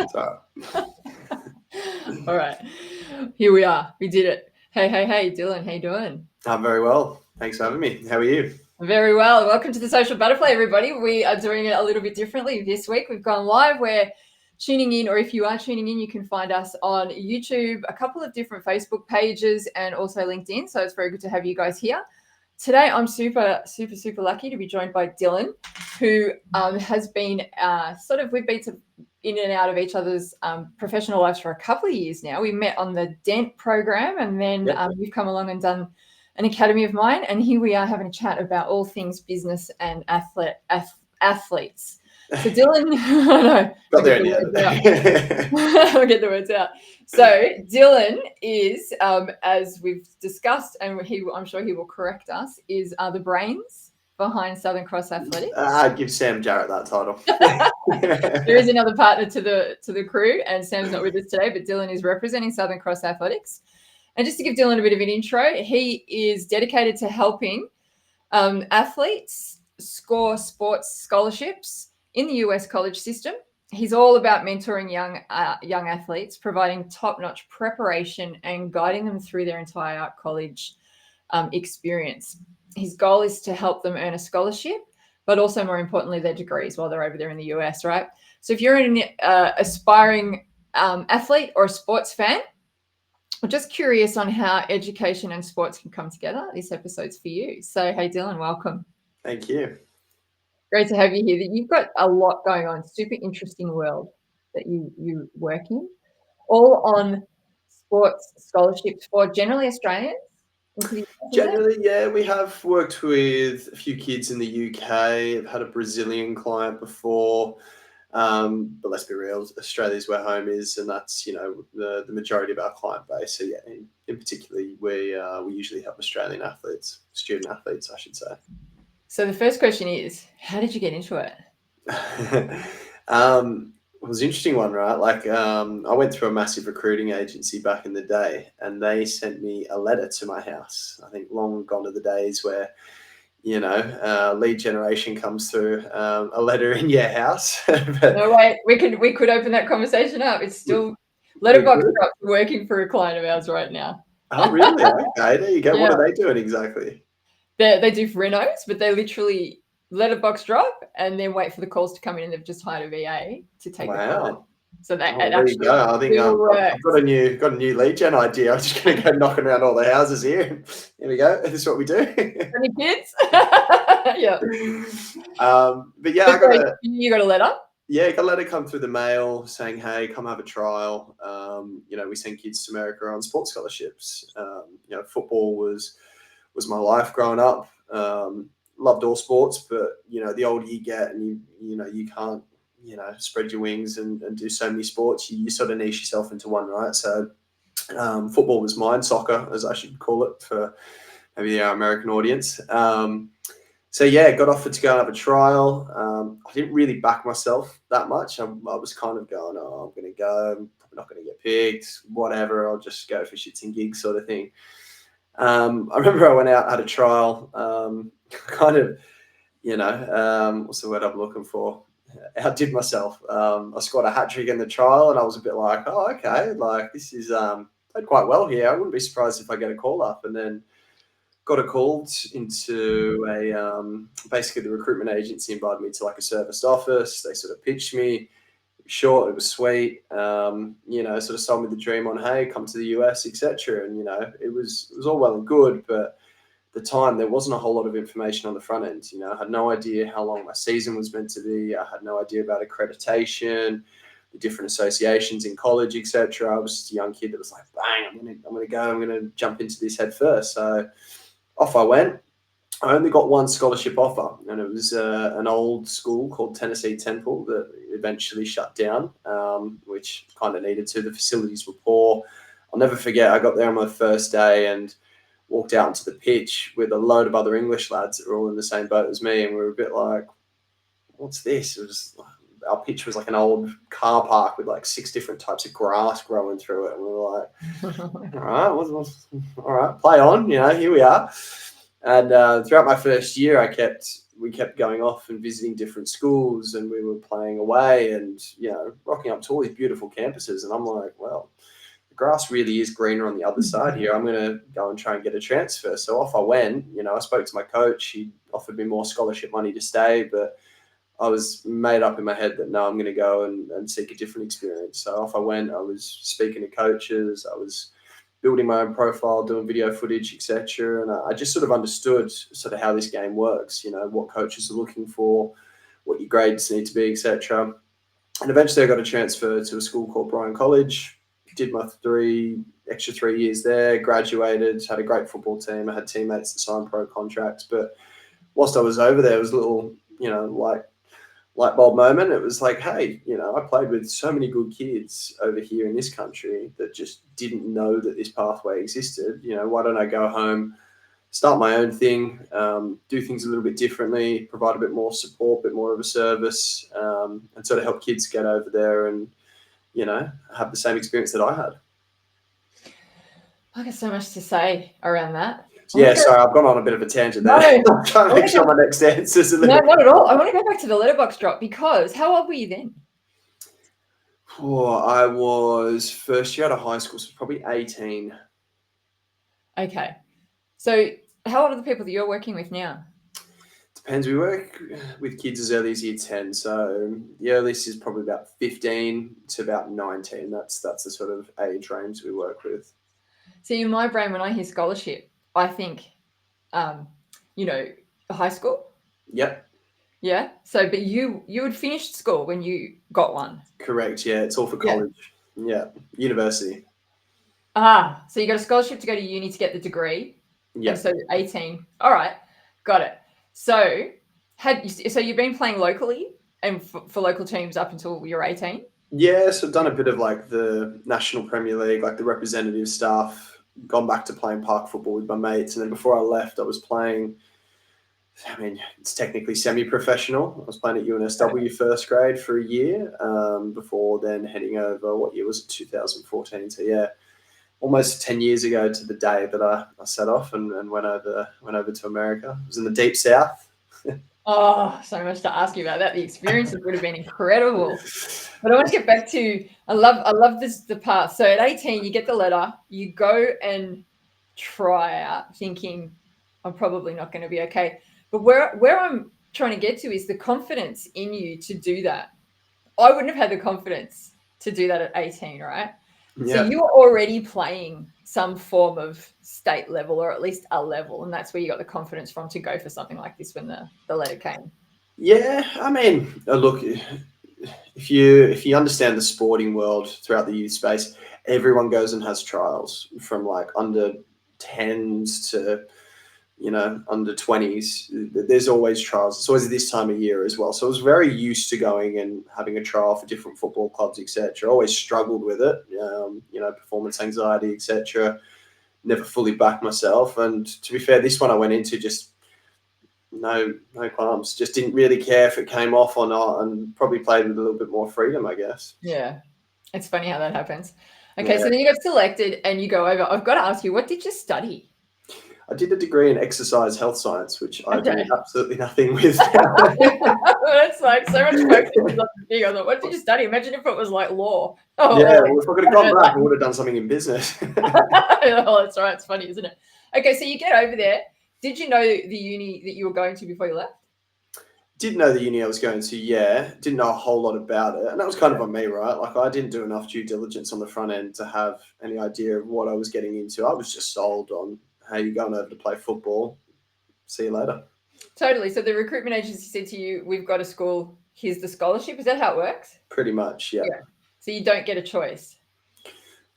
So, All right. Here we are. We did it. Hey, Dylan, how you doing? I'm very well. Thanks for having me. How are you? Very well. Welcome to the Social Butterfly, everybody. We are doing it a little bit differently this week. We've gone live. We're tuning in, or if you are tuning in, you can find us on YouTube, a couple of different Facebook pages, and also LinkedIn. So it's very good to have you guys here. Today, I'm super lucky to be joined by Dylan, who has been we've been in and out of each other's professional lives for a couple of years now. We met on the Dent program, and then you've come along and done an academy of mine, and here we are having a chat about all things business and athletes. So Dylan, Got there in the end. I'll get the words out. So Dylan is, as we've discussed, and I'm sure he will correct us, is the brains behind Southern Cross Athletics. I'd give Sam Jarrett that title. There is another partner to the crew, and Sam's not with us today, but Dylan is representing Southern Cross Athletics. And just to give Dylan a bit of an intro, he is dedicated to helping athletes score sports scholarships in the US college system. He's all about mentoring young athletes, providing top-notch preparation and guiding them through their entire college experience. His goal is to help them earn a scholarship, but also more importantly, their degrees while they're over there in the US, right? So if you're an aspiring athlete or a sports fan, I'm just curious on how education and sports can come together. This episode's for you. So, hey, Dylan, welcome. Thank you. Great to have you here. You've got a lot going on. Super interesting world that you work in, all on sports scholarships for generally Australians. Generally, yeah, we have worked with a few kids in the UK. I've had a Brazilian client before. But let's be real, Australia's where home is, and that's the majority of our client base. So yeah, in particular, we usually help Australian athletes, student athletes, I should say. So the first question is, how did you get into it? It was an interesting one, right? Like I went through a massive recruiting agency back in the day, and they sent me a letter to my house. I think long gone are the days where lead generation comes through a letter in your house. No, wait, we could open that conversation up. It's still letterbox drops working for a client of ours right now. Oh, really? Okay, there you go. Yeah. What are they doing exactly? They do renos, but they literally letterbox drop and then wait for the calls to come in, and they've just hired a VA to take the call. So there you go. I think I've got a new lead gen idea. I'm just going to go knocking around all the houses here. Here we go. This is what we do. Any kids? Yeah. But yeah, you got a letter? Yeah, got a letter come through the mail saying, "Hey, come have a trial." We send kids to America on sports scholarships. Football was my life growing up. Loved all sports, but the older you get, and you can't spread your wings and do so many sports. You sort of niche yourself into one, right? So football was mine, soccer as I should call it for maybe our American audience. So yeah, got offered to go and have a trial. I didn't really back myself that much. I was kind of going, I'm going to go. I'm probably not going to get picked. Whatever. I'll just go for shits and gigs sort of thing. I remember I went out, had a trial. Kind of, what's the word I'm looking for? Outdid myself. I scored a hat trick in the trial, and I was a bit like, oh, okay, like this is played quite well here. I wouldn't be surprised if I get a call up. And then got a call into basically the recruitment agency invited me to like a serviced office. They sort of pitched me. It was short, it was sweet. Sort of sold me the dream on, hey, come to the US, etc. And it was all well and good, but the time there wasn't a whole lot of information on the front end. I had no idea how long my season was meant to be. I had no idea about accreditation, the different associations in college, etc. I was just a young kid that was like, bang, I'm gonna jump into this head first. So off I went. I only got one scholarship offer, and it was an old school called Tennessee Temple that eventually shut down, which kind of needed to. The facilities were poor. I'll never forget, I got there on my first day and walked out onto the pitch with a load of other English lads that were all in the same boat as me, and we were a bit like, what's this? It was our pitch was like an old car park with like 6 different types of grass growing through it, and we were like, all right, play on, here we are. And throughout my first year, I kept we kept going off and visiting different schools, and we were playing away and, rocking up to all these beautiful campuses. And I'm like, well, the grass really is greener on the other side here. I'm going to go and try and get a transfer. So off I went. I spoke to my coach. He offered me more scholarship money to stay, but I was made up in my head that no, I'm going to go and seek a different experience. So off I went. I was speaking to coaches. I was building my own profile, doing video footage, etc. And I just sort of understood sort of how this game works, what coaches are looking for, what your grades need to be, etc. And eventually I got a transfer to a school called Bryan College, did my extra 3 years there, graduated, had a great football team. I had teammates that signed pro contracts. But whilst I was over there, it was a little, light bulb moment. It was like, hey, I played with so many good kids over here in this country that just didn't know that this pathway existed. Why don't I go home, start my own thing, do things a little bit differently, provide a bit more support, a bit more of a service, and sort of help kids get over there and, have the same experience that I had. I got so much to say around that. Yeah, sorry, I've gone on a bit of a tangent there. I'm trying to make sure my next answers a little. No, not at all. I want to go back to the letterbox drop because how old were you then? I was first year out of high school, so probably 18. Okay. So how old are the people that you're working with now? Depends. We work with kids as early as year 10. So the earliest is probably about 15 to about 19. That's the sort of age range we work with. See, in my brain, when I hear scholarship, I think, high school. Yep. Yeah. So, but you had finished school when you got one. Correct. Yeah. It's all for college. Yeah. University. So you got a scholarship to go to uni to get the degree. Yeah. So 18. All right. Got it. So you've been playing locally and for local teams up until you're 18? Yeah. So I've done a bit of like the National Premier League, like the representative stuff. Gone back to playing park football with my mates. And then before I left, I was playing, it's technically semi-professional. I was playing at UNSW first grade for a year before then heading over, what year was it, 2014. So yeah, almost 10 years ago to the day that I set off and went over to America. It was in the deep south. Oh, so much to ask you about that. The experiences would have been incredible. But I want to get back to, I love the path. So at 18, you get the letter, you go and try out thinking, I'm probably not going to be okay. But where I'm trying to get to is the confidence in you to do that. I wouldn't have had the confidence to do that at 18, right? Yeah. So you were already playing some form of state level or at least a level, and that's where you got the confidence from to go for something like this when the letter came. Yeah, look, if you understand the sporting world throughout the youth space, everyone goes and has trials from like under 10s to under 20s. There's always trials. It's always this time of year as well. So I was very used to going and having a trial for different football clubs, etc. Always struggled with it, performance anxiety, etc. Never fully backed myself. And to be fair, this one I went into just no qualms. Just didn't really care if it came off or not, and probably played with a little bit more freedom, I guess. Yeah, it's funny how that happens. Okay, So then you got selected and you go over. I've got to ask you, what did you study? I did a degree in exercise health science, which I do absolutely nothing with. That's like so much focus on the thing. I thought, what did you study? Imagine if it was like law. Well, if I could have gone back, I would have done something in business. Oh, that's right. It's funny, isn't it? Okay, so you get over there. Did you know the uni that you were going to before you left? Did know the uni I was going to, yeah. Didn't know a whole lot about it. And that was kind of on me, right? Like I didn't do enough due diligence on the front end to have any idea of what I was getting into. I was just sold on, hey, you're going over to play football. See you later. Totally. So the recruitment agency said to you, we've got a school, here's the scholarship. Is that how it works? Pretty much, yeah. So you don't get a choice?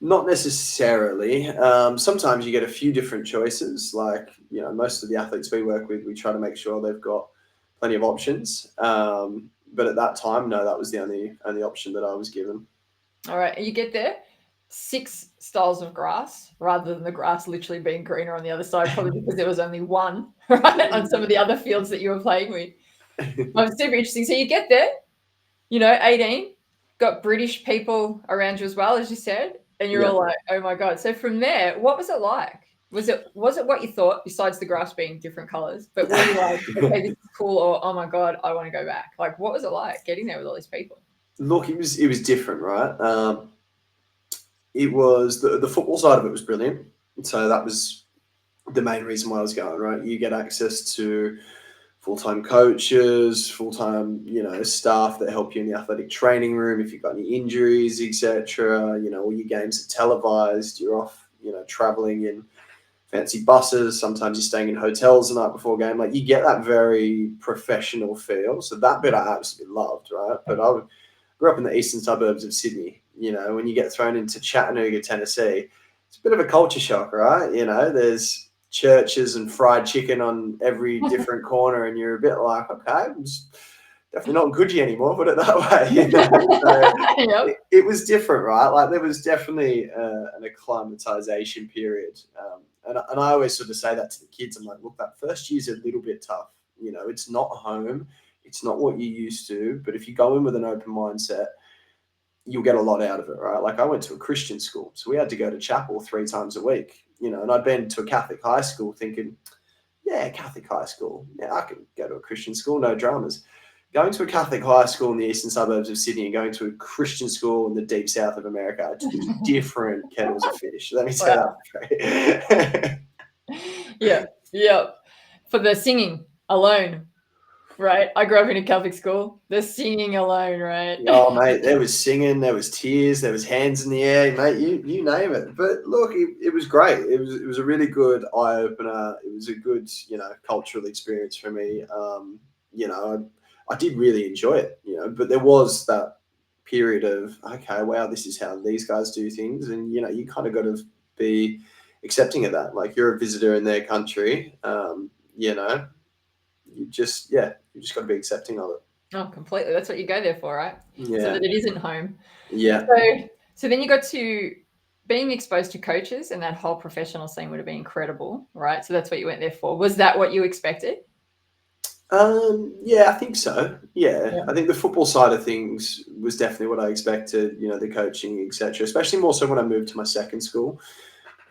Not necessarily. Sometimes you get a few different choices. Like, most of the athletes we work with, we try to make sure they've got plenty of options. But at that time, no, that was the only option that I was given. All right. And you get there, 6 styles of grass rather than the grass literally being greener on the other side, probably because there was only one, right, on some of the other fields that you were playing with. Super interesting. So you get there, 18, got British people around you as well, as you said, and you're all like, oh my God. So from there, what was it like? Was it what you thought, besides the grass being different colors? But were you like, okay, this is cool, or oh my god, I want to go back? Like, what was it like getting there with all these people? Look, it was different, right? It was the football side of it was brilliant. So that was the main reason why I was going, right? You get access to full-time coaches, full-time, staff that help you in the athletic training room if you've got any injuries, etc. All your games are televised. You're off, traveling in fancy buses. Sometimes you're staying in hotels the night before game. Like, you get that very professional feel. So that bit I absolutely loved, right? But I grew up in the eastern suburbs of Sydney. When you get thrown into Chattanooga, Tennessee, it's a bit of a culture shock, right? There's churches and fried chicken on every different corner, and you're a bit like, okay, it's definitely not Coogee anymore, put it that way. So Yep. it was different, right? Like, there was definitely an acclimatization period. And I always sort of say that to the kids. I'm like, look, that first year's a little bit tough. It's not home. It's not what you're used to. But if you go in with an open mindset, you'll get a lot out of it, right? Like, I went to a Christian school, so we had to go to chapel 3 times a week, and I'd been to a Catholic high school thinking, yeah, Catholic high school. Yeah, I can go to a Christian school, no dramas. Going to a Catholic high school in the eastern suburbs of Sydney and going to a Christian school in the deep south of America, 2 different kettles of fish. Let me say that. Yeah. For the singing alone, right? I grew up in a Catholic school. The singing alone, right? Oh, mate, there was singing, there was tears, there was hands in the air, mate. You name it. But look, it was great. It was a really good eye opener. It was a good cultural experience for me. I did really enjoy it. But there was that period of, okay, wow, this is how these guys do things, and you kind of got to be accepting of that. Like, you're a visitor in their country. You just got to be accepting of it. Oh, completely. That's what you go there for, right? So Yeah. that it isn't home. Yeah. So then you got to being exposed to coaches, and that whole professional scene would have been incredible, right? So that's what you went there for. Was that what you expected? Yeah, I think so. Yeah. Yeah. I think the football side of things was definitely what I expected, the coaching, etc. Especially more so when I moved to my second school.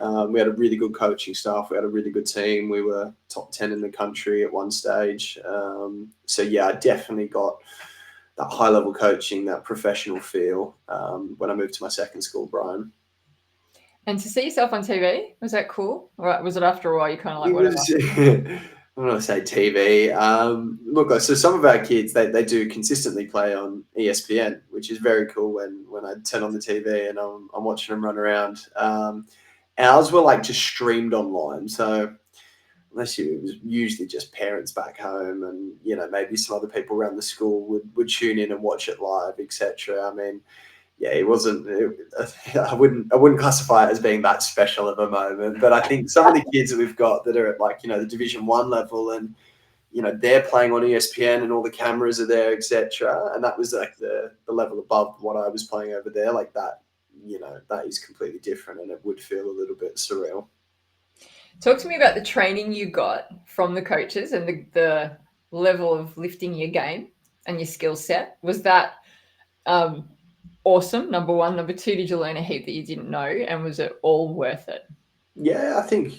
We had a really good coaching staff. We had a really good team. We were top 10 in the country at one stage. So yeah, I definitely got that high level coaching, that professional feel when I moved to my second school, Brian. And to see yourself on TV, was that cool? Or was it after a while you kind of like, It whatever? was, I'm not going to say TV. Look, so some of our kids, they do consistently play on ESPN, which is very cool when I turn on the TV and I'm watching them run around. Ours were like just streamed online. So it was usually just parents back home and, maybe some other people around the school would tune in and watch it live, etc. I mean, yeah, it wasn't. I wouldn't classify it as being that special of a moment. But I think some of the kids that we've got that are at the Division 1 level, and they're playing on ESPN and all the cameras are there, etc. And that was like the level above what I was playing over there. Like that, that is completely different, and it would feel a little bit surreal. Talk to me about the training you got from the coaches and the level of lifting your game and your skill set. Was that awesome, number one? Number two, did you learn a heap that you didn't know, and was it all worth it? Yeah, I think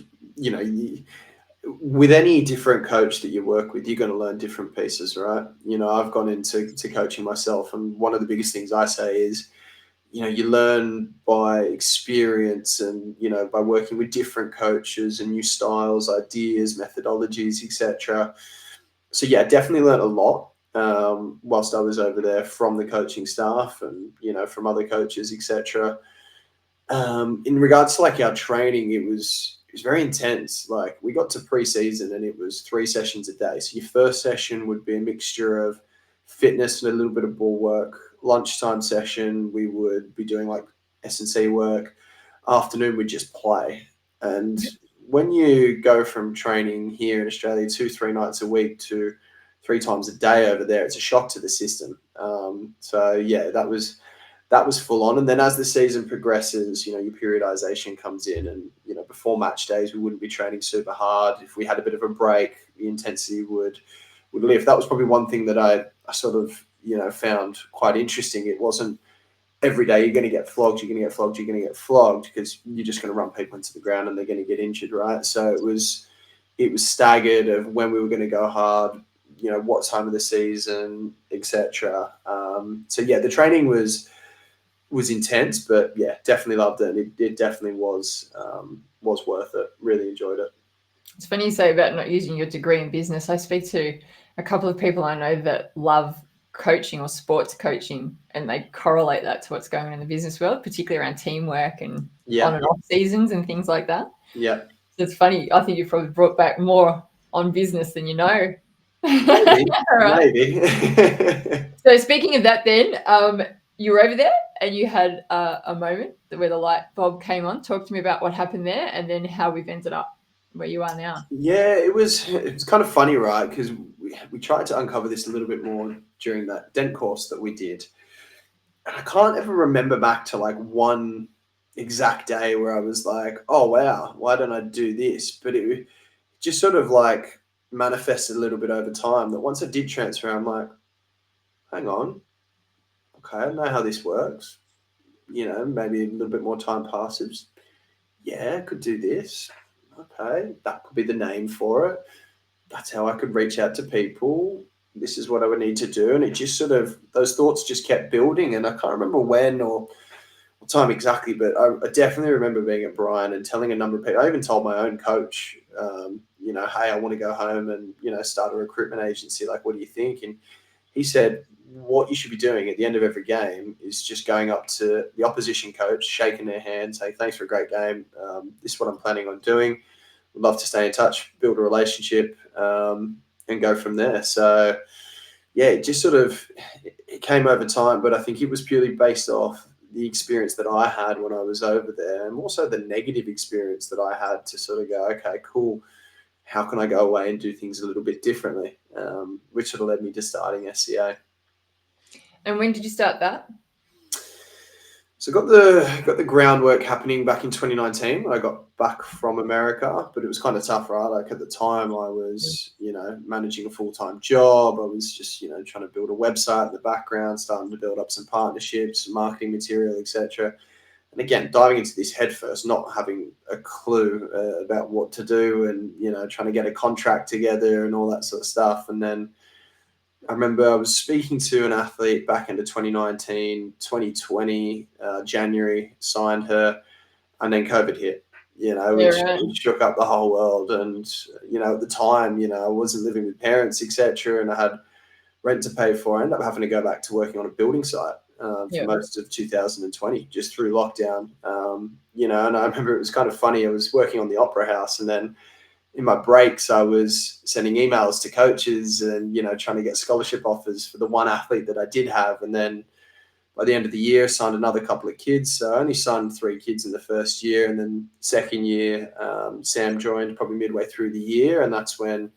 with any different coach that you work with, you're going to learn different pieces, right? I've gone into coaching myself, and one of the biggest things I say is, you learn by experience and, by working with different coaches and new styles, ideas, methodologies, etc. So yeah, definitely learned a lot whilst I was over there from the coaching staff and, from other coaches, etc. In regards to like our training, it was very intense. Like, we got to pre-season and it was 3 sessions a day. So your first session would be a mixture of fitness and a little bit of ball work. Lunchtime session, we would be doing like S&C work. Afternoon, we'd just play. And when you go from training here in Australia 2-3 nights a week to 3 times a day over there, it's a shock to the system. So yeah, that was full on. And then as the season progresses, your periodization comes in, and, before match days, we wouldn't be training super hard. If we had a bit of a break, the intensity would lift. That was probably one thing that I sort of, found quite interesting. It wasn't every day you're going to get flogged, you're going to get flogged, you're going to get flogged, because you're just going to run people into the ground and they're going to get injured, right? So it was staggered of when we were going to go hard, what time of the season, etc. So yeah, the training was intense, but yeah, definitely loved it. And it definitely was worth it. Really enjoyed it. It's funny you say about not using your degree in business. I speak to a couple of people I know that love coaching or sports coaching, and they correlate that to what's going on in the business world, particularly around teamwork and on and off seasons and things like that. Yeah. So it's funny. I think you've probably brought back more on business than you know. Maybe. Right. Maybe. So speaking of that then, you were over there and you had a moment where the light bulb came on. Talk to me about what happened there and then how we've ended up where you are now. Yeah, it was kind of funny, right? Because we tried to uncover this a little bit more during that dent course that we did. And I can't ever remember back to like one exact day where I was like, oh, wow, why don't I do this? But it just sort of like manifested a little bit over time, that once I did transfer, I'm like, hang on, okay, I know how this works. Maybe a little bit more time passes. Yeah, I could do this. Okay, that could be the name for it. That's how I could reach out to people. This is what I would need to do. And it just sort of, those thoughts just kept building. And I can't remember when or what time exactly, but I definitely remember being at Brian and telling a number of people. I even told my own coach, hey, I want to go home and, start a recruitment agency. Like, what do you think? And he said, what you should be doing at the end of every game is just going up to the opposition coach, shaking their hand, saying, thanks for a great game. This is what I'm planning on doing. Would love to stay in touch, build a relationship, and go from there. So, yeah, it just sort of, it came over time, but I think it was purely based off the experience that I had when I was over there, and also the negative experience that I had to sort of go, okay, cool. How can I go away and do things a little bit differently? Which sort of led me to starting SCA. And when did you start that? So got the groundwork happening back in 2019 when I got back from America, but it was kind of tough, right? Like at the time I was, managing a full-time job. I was just, trying to build a website in the background, starting to build up some partnerships, marketing material, etc. And again, diving into this headfirst, not having a clue about what to do, and, trying to get a contract together and all that sort of stuff. And then I remember I was speaking to an athlete back into 2019, 2020, January, signed her, and then COVID hit, which shook up the whole world. And, at the time, I wasn't living with parents, etc., and I had rent to pay for. I ended up having to go back to working on a building site for most of 2020, just through lockdown. And I remember it was kind of funny. I was working on the Opera House, and then in my breaks, I was sending emails to coaches and, trying to get scholarship offers for the one athlete that I did have. And then by the end of the year, signed another couple of kids. So I only signed 3 kids in the first year. And then second year, Sam joined probably midway through the year. And that's when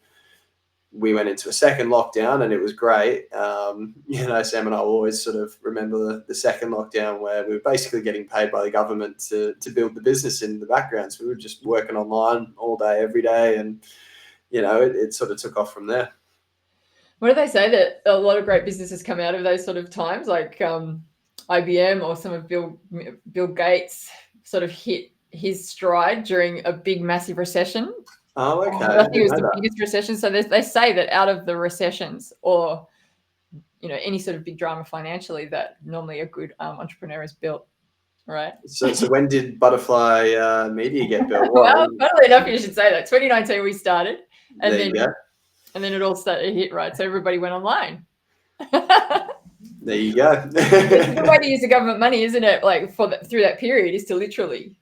we went into a second lockdown, and it was great. Sam and I will always sort of remember the second lockdown, where we were basically getting paid by the government to build the business in the background. So we were just working online all day, every day. And, it sort of took off from there. What do they say that a lot of great businesses come out of those sort of times, like IBM or some of Bill Gates sort of hit his stride during a big, massive recession? Oh, okay. I think it was the biggest recession. So they say that out of the recessions or, any sort of big drama financially, that normally a good entrepreneur is built, right? So when did Butterfly Media get built? Well, funnily enough, you should say that. 2019 we started, and there you go. And then it all started to hit, right? So everybody went online. There you go. It's a good way to use the government money, isn't it? Like through that period, is to literally,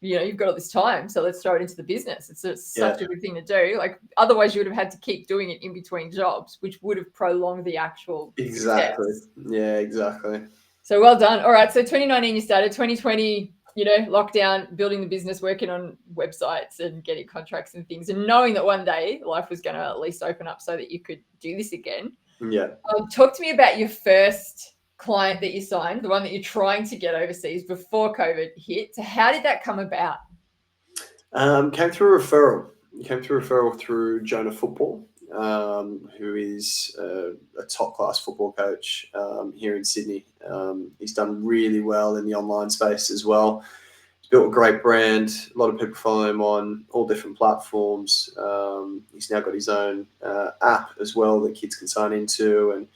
you've got all this time, so let's throw it into the business. It's such a good thing to do. Like otherwise, you would have had to keep doing it in between jobs, which would have prolonged the actual exactly. success. Yeah, exactly. So well done. All right. So 2019 you started. 2020, lockdown, building the business, working on websites and getting contracts and things, and knowing that one day life was going to at least open up so that you could do this again. Yeah. Talk to me about your first client that you signed, the one that you're trying to get overseas before COVID hit. So how did that come about? Came through a referral. Came through a referral through Jonah Football. who is a top-class football coach here in Sydney. He's done really well in the online space as well. He's built a great brand. A lot of people follow him on all different platforms. He's now got his own app as well that kids can sign into and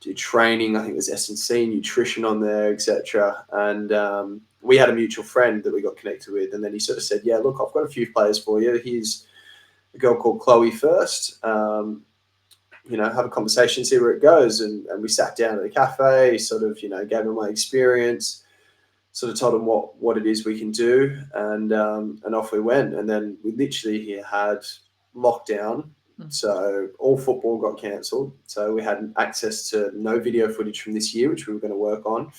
do training. I think there's SCA, nutrition on there, etc. And we had a mutual friend that we got connected with, and then he sort of said, yeah, look, I've got a few players for you. Here's a girl called Chloe first. Have a conversation, see where it goes. And we sat down at a cafe, sort of, gave him my experience, sort of told him what it is we can do, and off we went. And then we literally had lockdown. So all football got cancelled. So we had access to no video footage from this year, which we were going to work on.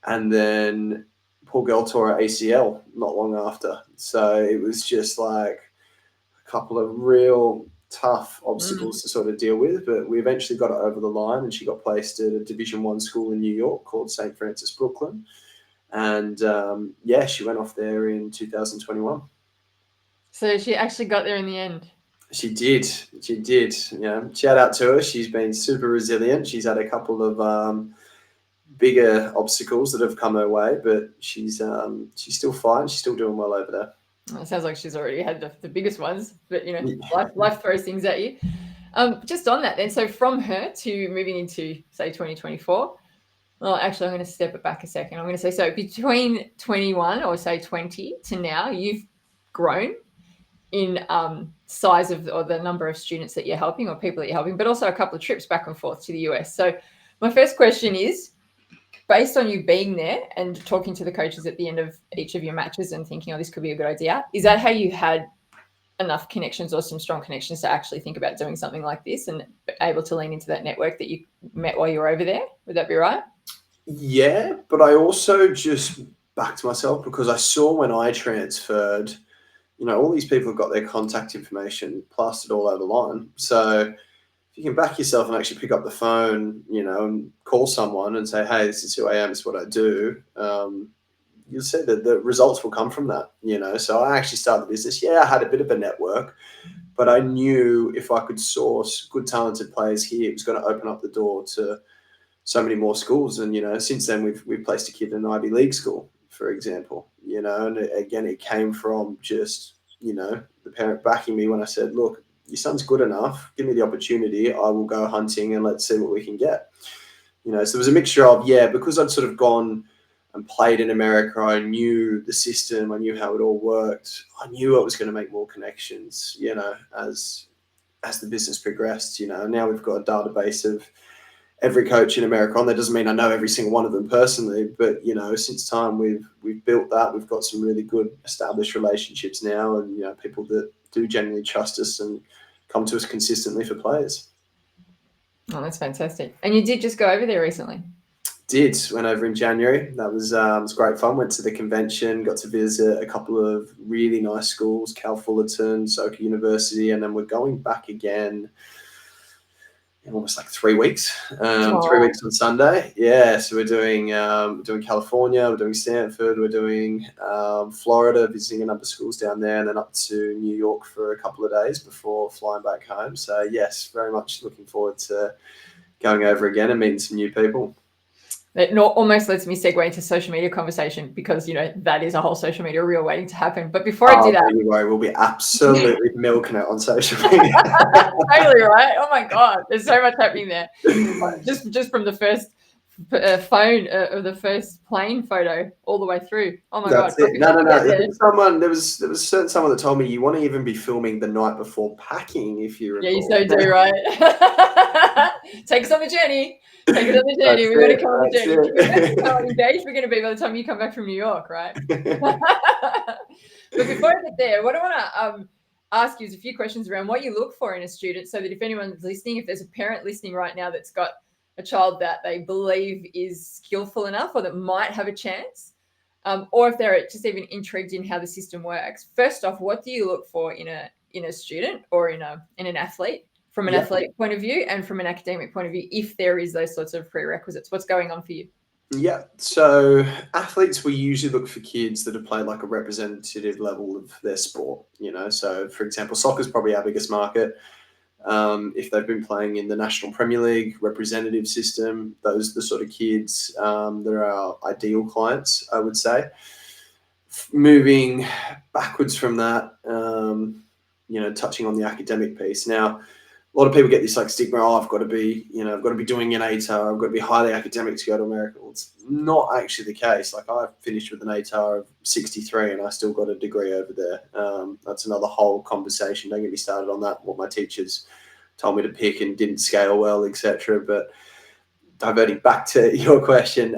And then poor girl tore her ACL not long after. So it was just like a couple of real tough obstacles to sort of deal with. But we eventually got it over the line, and she got placed at a Division I school in New York called St. Francis Brooklyn. And she went off there in 2021. So she actually got there in the end. She did. Shout out to her. She's been super resilient. She's had a couple of bigger obstacles that have come her way, but she's still fine. She's still doing well over there. It sounds like she's already had the biggest ones, but life throws things at you. Just on that then, so from her to moving into, say, 2024, well, actually, I'm going to step it back a second. I'm going to say, so between 21 or say 20 to now, you've grown in size of or the number of students that you're helping or people that you're helping, but also a couple of trips back and forth to the US. So my first question is, based on you being there and talking to the coaches at the end of each of your matches and thinking, oh, this could be a good idea, is that how you had enough connections or some strong connections to actually think about doing something like this and able to lean into that network that you met while you were over there? Would that be right? Yeah, but I also just backed myself because I saw when I transferred, all these people have got their contact information plastered all over the line. So if you can back yourself and actually pick up the phone, and call someone and say, hey, this is who I am, this is what I do, you'll see that the results will come from that, So I actually started the business. Yeah, I had a bit of a network, but I knew if I could source good, talented players here, it was going to open up the door to so many more schools. And, since then we've placed a kid in an Ivy League school, for example, and again, it came from just, the parent backing me when I said, look, your son's good enough, give me the opportunity, I will go hunting and let's see what we can get. So there was a mixture of, because I'd sort of gone and played in America, I knew the system, I knew how it all worked, I knew I was going to make more connections, as the business progressed. Now we've got a database of every coach in America on there. Doesn't mean I know every single one of them personally, but since time we've built that. We've got some really good established relationships now, and people that do genuinely trust us and come to us consistently for players. Oh, that's fantastic. And you did just go over there recently? Went over in January. That was great fun. Went to the convention, got to visit a couple of really nice schools, Cal Fullerton, Soka University, and then we're going back again in almost like 3 weeks. 3 weeks on Sunday. Yeah, so we're doing California, we're doing Stanford, we're doing Florida, visiting a number of schools down there, and then up to New York for a couple of days before flying back home. So yes, very much looking forward to going over again and meeting some new people. It almost lets me segue into social media conversation because, that is a whole social media reel waiting to happen. But before I do that... Don't you worry, we'll be absolutely milking it on social media. Totally right. Oh, my God. There's so much happening there. Just from the first phone or the first plane photo all the way through. Oh, my God. No. There was someone that told me you want to even be filming the night before packing, if you recall. Yeah, you so do, right? Take us on the journey. Take it on the journey. We want to come on the journey. How engaged we're going to be by the time you come back from New York, right? But before I get there, what I want to ask you is a few questions around what you look for in a student, so that if anyone's listening, if there's a parent listening right now that's got a child that they believe is skillful enough or that might have a chance, or if they're just even intrigued in how the system works. First off, what do you look for in a student or in an athlete? From an athletic point of view and from an academic point of view, if there is those sorts of prerequisites, what's going on for you? Yeah, so athletes, we usually look for kids that have played like a representative level of their sport, So for example, soccer is probably our biggest market. If they've been playing in the National Premier League representative system, those are the sort of kids that are our ideal clients, I would say. Moving backwards from that, touching on the academic piece. Now, a lot of people get this like stigma, I've got to be doing an ATAR, I've got to be highly academic to go to America. Well, it's not actually the case. Like, I finished with an ATAR of 63 and I still got a degree over there. That's another whole conversation. Don't get me started on that, what my teachers told me to pick and didn't scale well, etc. But diverting back to your question,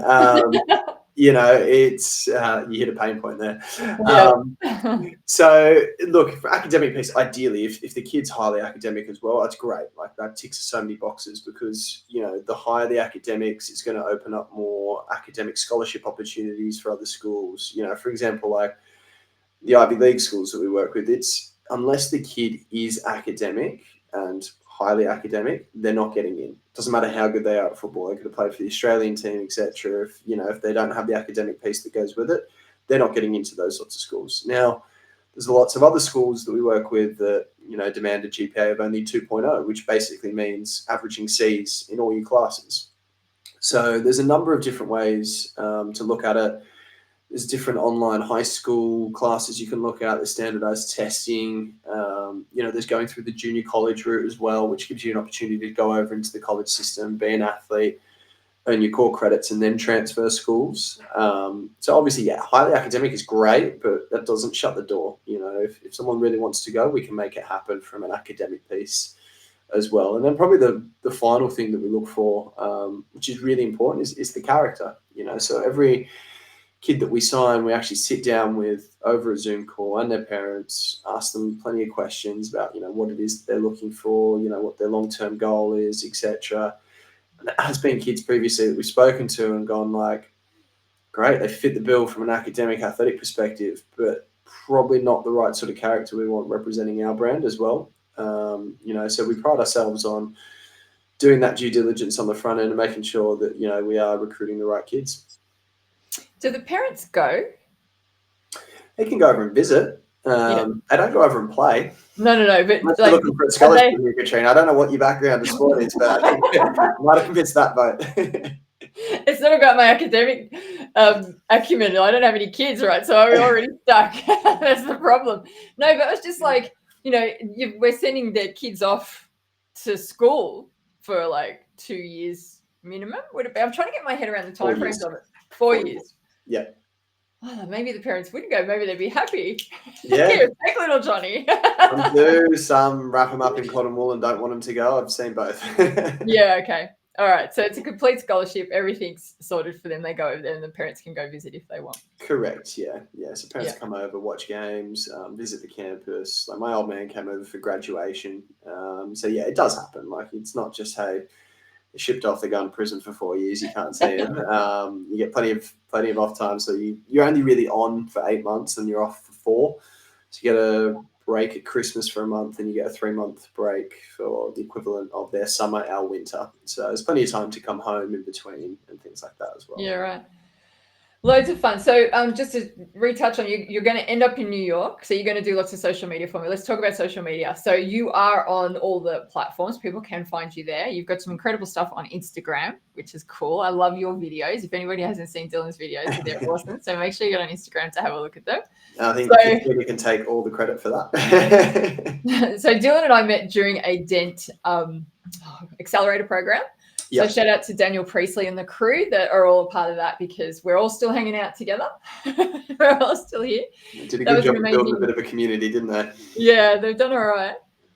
it's you hit a pain point there. So look, for academic piece, ideally, if the kid's highly academic as well, that's great. Like, that ticks so many boxes, because the higher the academics, it's going to open up more academic scholarship opportunities for other schools. For example, like the Ivy League schools that we work with, it's unless the kid is academic and highly academic, they're not getting in. Doesn't matter how good they are at football. They could have played for the Australian team, etc. If they don't have the academic piece that goes with it, they're not getting into those sorts of schools. Now, there's lots of other schools that we work with that demand a GPA of only 2.0, which basically means averaging C's in all your classes. So there's a number of different ways to look at it. There's different online high school classes you can look at. There's standardized testing. There's going through the junior college route as well, which gives you an opportunity to go over into the college system, be an athlete, earn your core credits, and then transfer schools. So obviously, highly academic is great, but that doesn't shut the door. If someone really wants to go, we can make it happen from an academic piece as well. And then probably the final thing that we look for, which is really important, is the character. So every kid that we sign, we actually sit down with over a Zoom call and their parents, ask them plenty of questions about, what it is they're looking for, what their long-term goal is, etc. And there has been kids previously that we've spoken to and gone like, great, they fit the bill from an academic athletic perspective, but probably not the right sort of character we want representing our brand as well. So we pride ourselves on doing that due diligence on the front end and making sure that, we are recruiting the right kids. Do the parents go? They can go over and visit. They don't go over and play. No. But unless you're looking for a scholarship here, Katrina. I don't know what your background in sport is, but I think I might have convinced that vote. It's not about my academic acumen. I don't have any kids, right? So I'm already stuck. That's the problem. No, but it's just like, we're sending their kids off to school for like 2 years minimum. Would it be? I'm trying to get my head around the time frames of it. 4 years. Yeah. Oh, maybe the parents wouldn't go. Maybe they'd be happy. Yeah. Here, take little Johnny. Some do. Some wrap them up in cotton wool and don't want them to go. I've seen both. Yeah. Okay. All right. So it's a complete scholarship. Everything's sorted for them. They go over there and the parents can go visit if they want. Correct. Yeah. So parents come over, watch games, visit the campus. Like, my old man came over for graduation. So yeah, it does happen. Like, it's not just, hey, shipped off, they go in prison for 4 years, you can't see them. You get plenty of off time, so you're only really on for 8 months and you're off for 4. So you get a break at Christmas for a month and you get a 3-month break for the equivalent of their summer, our winter. So there's plenty of time to come home in between and things like that as well. Yeah, right. Loads of fun. So just to retouch on, you're going to end up in New York. So you're going to do lots of social media for me. Let's talk about social media. So you are on all the platforms. People can find you there. You've got some incredible stuff on Instagram, which is cool. I love your videos. If anybody hasn't seen Dylan's videos, they're awesome. So make sure you get on Instagram to have a look at them. I think we can take all the credit for that. So Dylan and I met during a Dent accelerator program. So shout out to Daniel Priestley and the crew that are all a part of that, because we're all still hanging out together. We're all still here. They did a good job of building a bit of a community, didn't they? Yeah, they've done all right.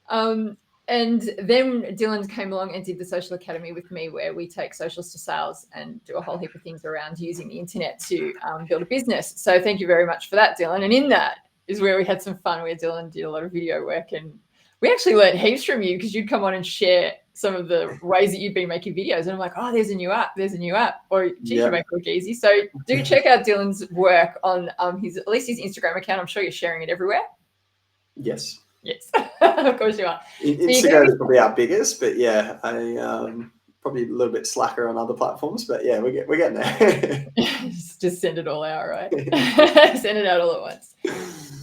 And then Dylan came along and did the Social Academy with me, where we take socials to sales and do a whole heap of things around using the internet to build a business. So thank you very much for that, Dylan. And in that is where we had some fun, where Dylan did a lot of video work, and we actually learned heaps from you, because you'd come on and share some of the ways that you've been making videos. And I'm like, oh, there's a new app. Or, geez, you make it look easy. So do check out Dylan's work on at least his Instagram account. I'm sure you're sharing it everywhere. Yes. Of course you are. Instagram is probably our biggest, but yeah, I probably a little bit slacker on other platforms, but yeah, we're getting there. Just send it all out, right? Send it out all at once.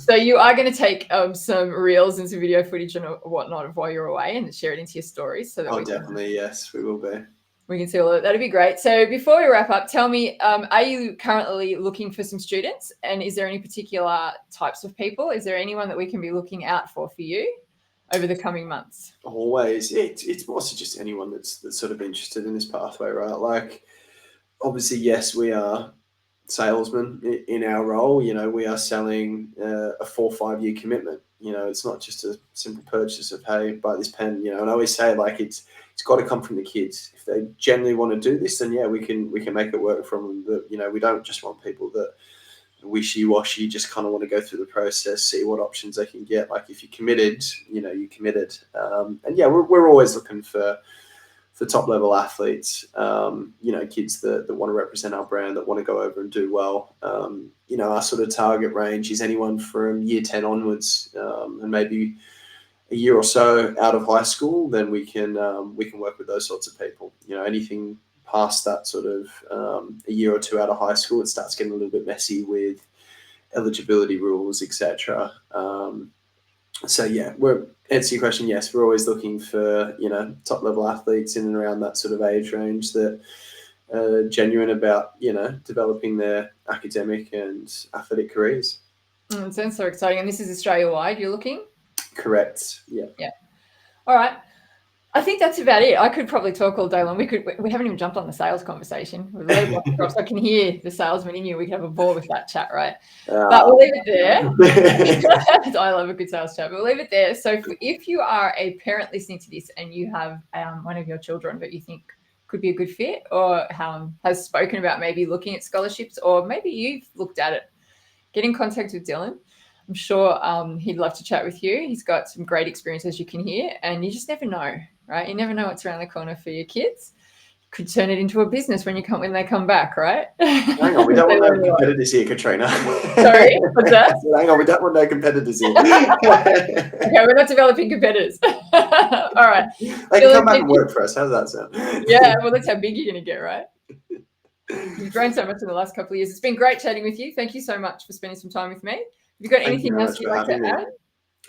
So you are going to take some reels and some video footage and whatnot of while you're away and share it into your stories, so that Definitely, yes, we will be. We can see all of it. That'd be great. So before we wrap up, tell me, are you currently looking for some students? And is there any particular types of people? Is there anyone that we can be looking out for you over the coming months? Always. It's mostly just anyone that's sort of interested in this pathway, right? Like, obviously, yes, we are salesmen in our role. You know, we are selling a 4 or 5 year commitment. You know, it's not just a simple purchase of, hey, buy this pen. You know, and I always say, like, it's got to come from the kids. If they genuinely want to do this, then yeah, we can make it work from them. But you know, we don't just want people that wishy-washy, just kind of want to go through the process, see what options they can get. Like, if you're committed, you know, you're committed. And yeah, we're always looking for top level athletes, you know, kids that want to represent our brand, that want to go over and do well. You know, our sort of target range is anyone from year 10 onwards, and maybe a year or so out of high school. Then we can work with those sorts of people. You know, anything past that sort of a year or two out of high school, it starts getting a little bit messy with eligibility rules, etc. So yeah, answer your question, yes, we're always looking for, you know, top level athletes in and around that sort of age range that are genuine about, you know, developing their academic and athletic careers. It sounds so exciting. And this is Australia-wide you're looking? Correct. Yeah. Yeah. All right. I think that's about it. I could probably talk all day long. We haven't even jumped on the sales conversation. I can hear the salesman in you. We can have a ball with that chat, right? But we'll leave it there. I love a good sales chat, but we'll leave it there. So if you are a parent listening to this and you have one of your children that you think could be a good fit, or has spoken about maybe looking at scholarships, or maybe you've looked at it, get in contact with Dylan. I'm sure he'd love to chat with you. He's got some great experience, as you can hear, and you just never know, right? You never know what's around the corner for your kids. Could turn it into a business when they come back, right? Hang on, we don't want no competitors here, Katrina. Sorry, what's that? Hang on, we don't want no competitors here. Okay, we're not developing competitors. All right. They can come back and work for us. How does that sound? Yeah, well, that's how big you're going to get, right? You've grown so much in the last couple of years. It's been great chatting with you. Thank you so much for spending some time with me. Have you got anything else you'd like to add?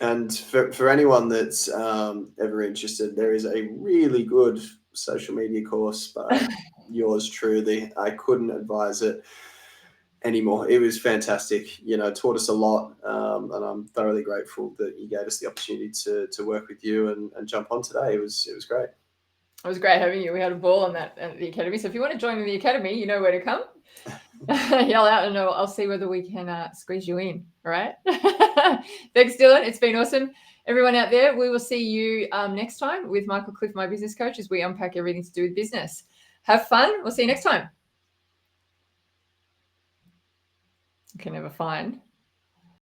And for anyone that's ever interested, there is a really good social media course by yours truly. I couldn't advise it anymore. It was fantastic. You know, taught us a lot, and I'm thoroughly grateful that you gave us the opportunity to work with you and jump on today. It was great. It was great having you. We had a ball on that at the academy. So if you want to join the academy, you know where to come. Yell out and I'll see whether we can squeeze you in. All right. Thanks, Dylan. It's been awesome. Everyone out there, we will see you next time with Michael Cliff, my business coach, as we unpack everything to do with business. Have fun. We'll see you next time. You can never find